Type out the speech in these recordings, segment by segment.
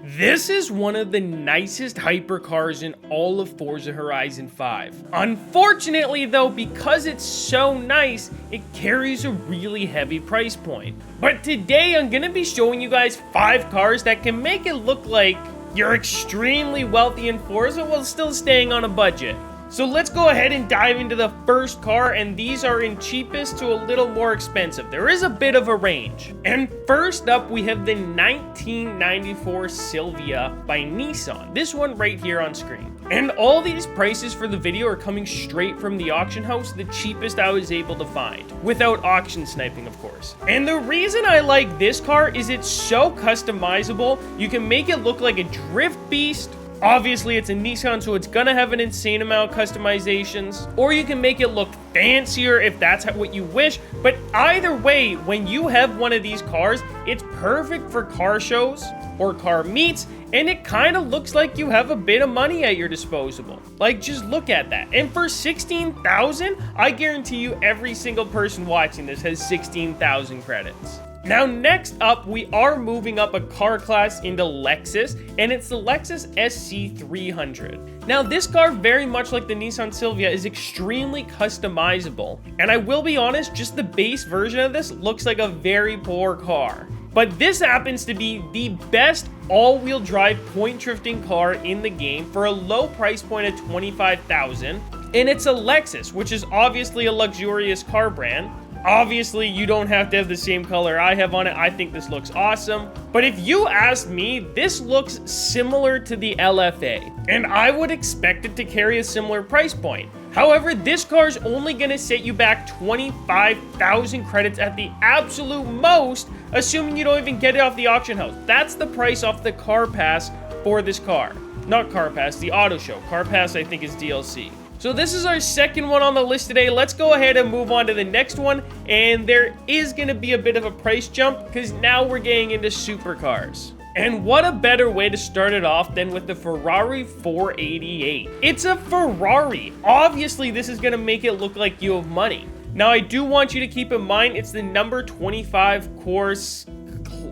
This is one of the nicest hypercars in all of Forza Horizon 5. Unfortunately though, because it's so nice, it carries a really heavy price point. But today I'm gonna be showing you guys 5 cars that can make it look like you're extremely wealthy in Forza while still staying on a budget. So let's go ahead and dive into the first car, and these are in cheapest to a little more expensive. There is a bit of a range. And first up, we have the 1994 Silvia by Nissan. This one right here on screen. And all these prices for the video are coming straight from the auction house, the cheapest I was able to find, without auction sniping, of course. And the reason I like this car is it's so customizable. You can make it look like a drift beast. Obviously, it's a Nissan, so it's gonna have an insane amount of customizations. Or you can make it look fancier if that's what you wish. But either way, when you have one of these cars, it's perfect for car shows or car meets, and it kind of looks like you have a bit of money at your disposal. Like, just look at that. And for 16,000, I guarantee you every single person watching this has 16,000 credits. Now, next up, we are moving up a car class into Lexus, and it's the Lexus SC300. Now, this car, very much like the Nissan Silvia, is extremely customizable. And I will be honest, just the base version of this looks like a very poor car. But this happens to be the best all-wheel drive point drifting car in the game for a low price point of $25,000. And it's a Lexus, which is obviously a luxurious car brand. Obviously, you don't have to have the same color I have on it. I think this looks awesome. But if you ask me, this looks similar to the LFA, and I would expect it to carry a similar price point. However, this car is only going to set you back 25,000 credits at the absolute most, assuming you don't even get it off the auction house. That's the price off the car pass for this car. Not car pass, the auto show. Car pass, I think, is DLC. So this is our second one on the list today. Let's go ahead and move on to the next one. And there is going to be a bit of a price jump because now we're getting into supercars. And what a better way to start it off than with the Ferrari 488. It's a Ferrari. Obviously, this is going to make it look like you have money. Now, I do want you to keep in mind it's the number 25 course,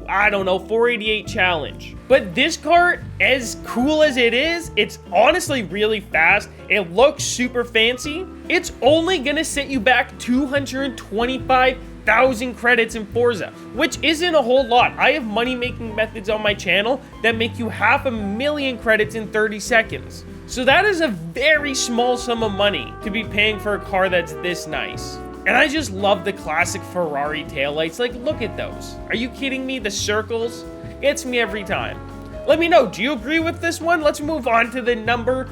I don't know, 488 challenge. But this car, as cool as it is, it's honestly really fast. It looks super fancy. It's only gonna set you back 225,000 credits in Forza, which isn't a whole lot. I have money-making methods on my channel that make you 500,000 credits in 30 seconds. So that is a very small sum of money to be paying for a car that's this nice. And I just love the classic Ferrari taillights. Like, look at those. Are you kidding me? The circles? It's me every time. Let me know, do you agree with this one? Let's move on to the number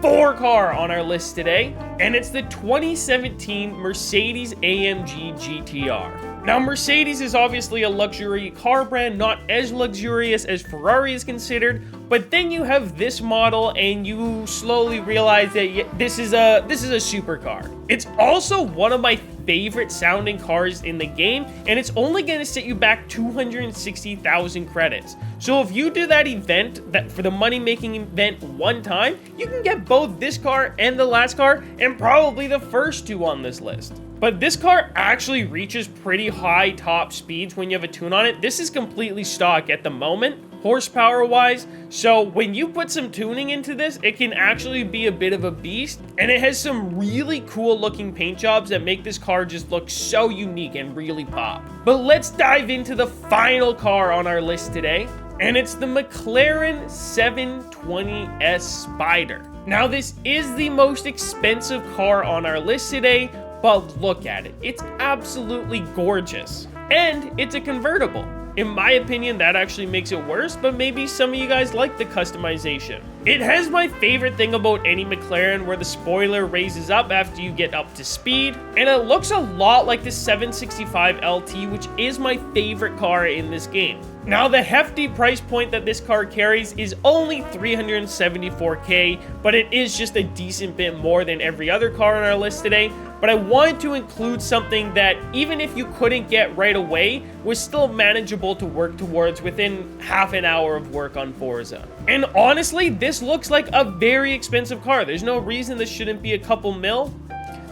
4 car on our list today. And it's the 2017 Mercedes AMG GTR. Now, Mercedes is obviously a luxury car brand, not as luxurious as Ferrari is considered, but then you have this model and you slowly realize that this is a supercar. It's also one of my favorite sounding cars in the game, and it's only going to set you back 260,000 credits. So if you do that event, for the money-making event one time, you can get both this car and the last car, and probably the first 2 on this list. But this car actually reaches pretty high top speeds when you have a tune on it. This is completely stock at the moment, horsepower wise. So when you put some tuning into this, it can actually be a bit of a beast. And it has some really cool looking paint jobs that make this car just look so unique and really pop. But let's dive into the final car on our list today. And it's the McLaren 720S Spider. Now, this is the most expensive car on our list today, but look at it. It's absolutely gorgeous. And it's a convertible. In my opinion, that actually makes it worse, but maybe some of you guys like the customization. It has my favorite thing about any McLaren, where the spoiler raises up after you get up to speed, and it looks a lot like the 765 LT, which is my favorite car in this game. Now, the hefty price point that this car carries is only $374K, but it is just a decent bit more than every other car on our list today. But I wanted to include something that, even if you couldn't get right away, was still manageable to work towards within half an hour of work on Forza. And honestly, this looks like a very expensive car. There's no reason this shouldn't be a couple mil.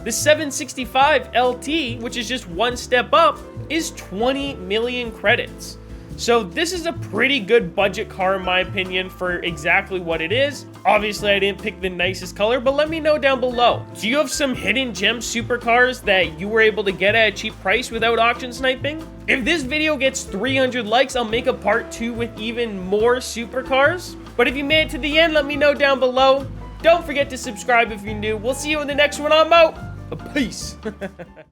The 765 LT, which is just one step up, is 20 million credits. So this is a pretty good budget car in my opinion for exactly what it is. Obviously I didn't pick the nicest color, but let me know down below. Do you have some hidden gem supercars that you were able to get at a cheap price without auction sniping? If this video gets 300 likes, I'll make a part 2 with even more supercars. But if you made it to the end, let me know down below. Don't forget to subscribe if you're new. We'll see you in the next one. I'm out. Peace.